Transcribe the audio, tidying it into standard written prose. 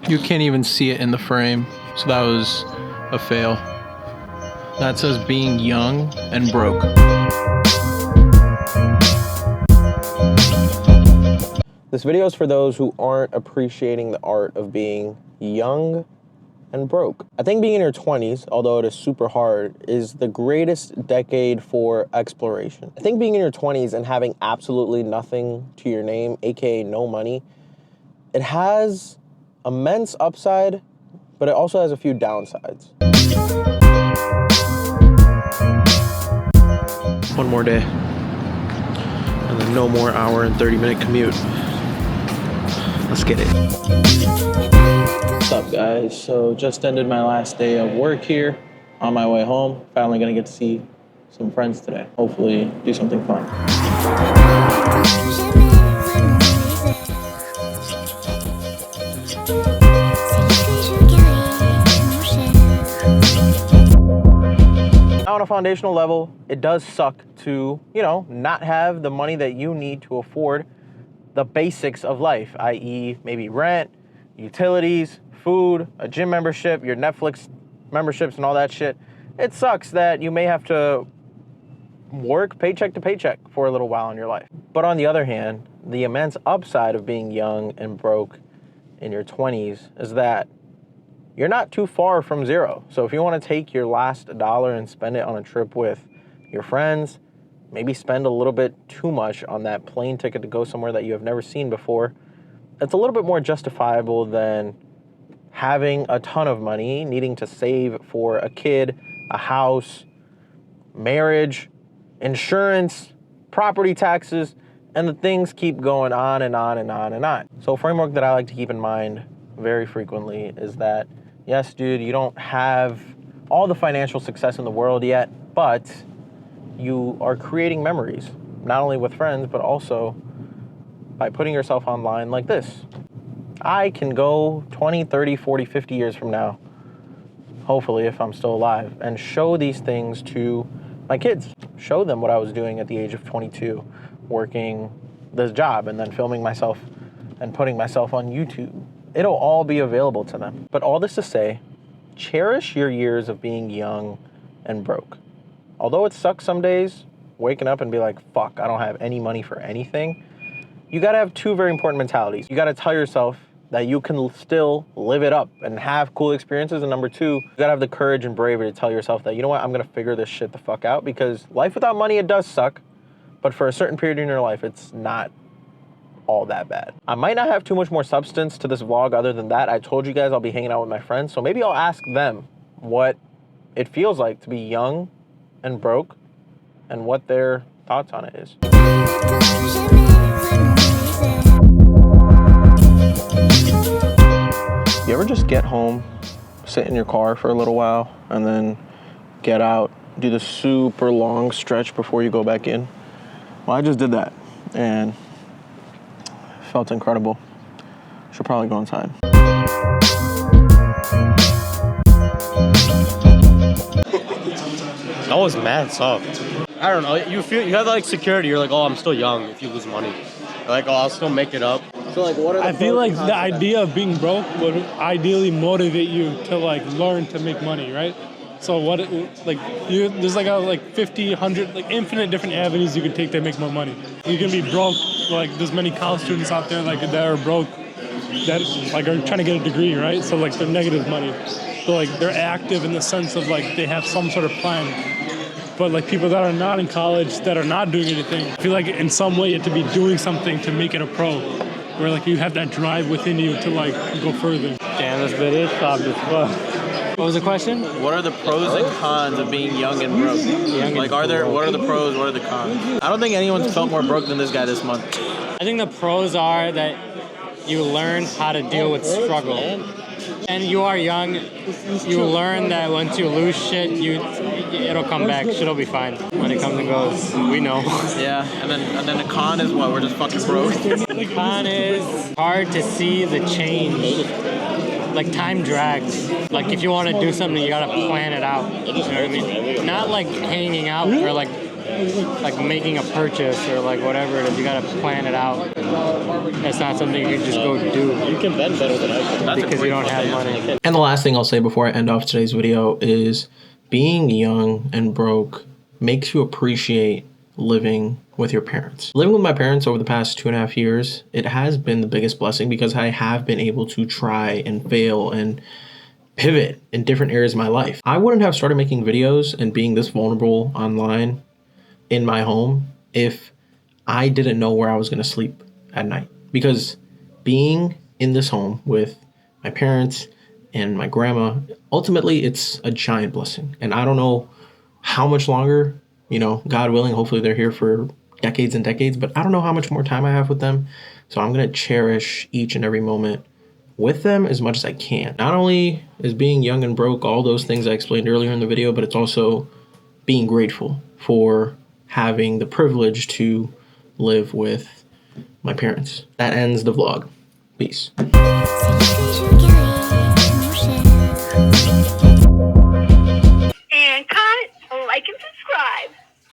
You can't even see it in the frame, so that was a fail. That says being young and broke. This video is for those who aren't appreciating the art of being young and broke. I think being in your 20s, although it is super hard, is the greatest decade for exploration. I think being in your 20s and having absolutely nothing to your name, aka no money, it has immense upside, but it also has a few downsides. One more day, and then no more hour and 30-minute commute. Let's get it. What's up, guys? So just ended my last day of work here. On my way home, finally gonna get to see some friends today. Hopefully do something fun. On a foundational level, it does suck to, not have the money that you need to afford the basics of life, i.e. maybe rent, utilities, food, a gym membership, your Netflix memberships and all that shit. It sucks that you may have to work paycheck to paycheck for a little while in your life. But on the other hand, the immense upside of being young and broke in your 20s is that you're not too far from zero. So if you want to take your last dollar and spend it on a trip with your friends, maybe spend a little bit too much on that plane ticket to go somewhere that you have never seen before, it's a little bit more justifiable than having a ton of money, needing to save for a kid, a house, marriage, insurance, property taxes, and the things keep going on and on and on and on. So a framework that I like to keep in mind very frequently is that, yes, dude, you don't have all the financial success in the world yet, but you are creating memories, not only with friends, but also by putting yourself online like this. I can go 20, 30, 40, 50 years from now, hopefully if I'm still alive, and show these things to my kids. Show them what I was doing at the age of 22, working this job and then filming myself and putting myself on YouTube. It'll all be available to them. But all this to say, cherish your years of being young and broke. Although it sucks some days, waking up and be like, fuck, I don't have any money for anything, you gotta have two very important mentalities. You gotta tell yourself that you can still live it up and have cool experiences. And number two, you gotta have the courage and bravery to tell yourself that, you know what, I'm gonna figure this shit the fuck out, because life without money, it does suck. But for a certain period in your life, it's not all that bad. I might not have too much more substance to this vlog other than that. I told you guys I'll be hanging out with my friends, so maybe I'll ask them what it feels like to be young and broke and what their thoughts on it is. You ever just get home, sit in your car for a little while, and then get out, do the super long stretch before you go back in? Well, I just did that, and it felt incredible. Should probably go inside. That was mad soft. I don't know. You have like security. You're like, oh, I'm still young. If you lose money, you're like, oh, I'll still make it up. So like, what are the I feel like the idea of being broke would ideally motivate you to like learn to make money, right? So there's like 50, 100, like infinite different avenues you can take to make more money. You can be broke. Like there's many college students out there like that are broke that like are trying to get a degree, right? So like they're negative money. So like they're active in the sense of like they have some sort of plan. But like people that are not in college, that are not doing anything, I feel like in some way you have to be doing something to make it a pro. Where like you have that drive within you to like go further. Damn, this bit is soft as fuck. What was the question? What are the pros and cons of being young and broke? What are the pros, what are the cons? I don't think anyone's felt more broke than this guy this month. I think the pros are that you learn how to deal with struggle. And you are young, you learn that once you lose shit, it'll come back, shit'll be fine. When it comes and goes, we know. Yeah, and then the con is what? We're just fucking broke. The con is hard to see the change. Like time drags. Like if you want to do something, you gotta plan it out. You know what I mean? Not like hanging out or like like making a purchase or like whatever it is. You gotta plan it out. It's not something you can just go do. You can bend better than I can. Because you don't have money. And the last thing I'll say before I end off today's video is being young and broke makes you appreciate living with your parents. Living with my parents over the past 2.5 years, it has been the biggest blessing because I have been able to try and fail and pivot in different areas of my life. I wouldn't have started making videos and being this vulnerable online in my home if I didn't know where I was going to sleep at night. Because being in this home with my parents and my grandma, ultimately it's a giant blessing. And I don't know how much longer, you know, God willing, hopefully they're here for decades and decades, but I don't know how much more time I have with them. So I'm going to cherish each and every moment with them as much as I can. Not only is being young and broke all those things I explained earlier in the video, but it's also being grateful for having the privilege to live with my parents. That ends the vlog. Peace.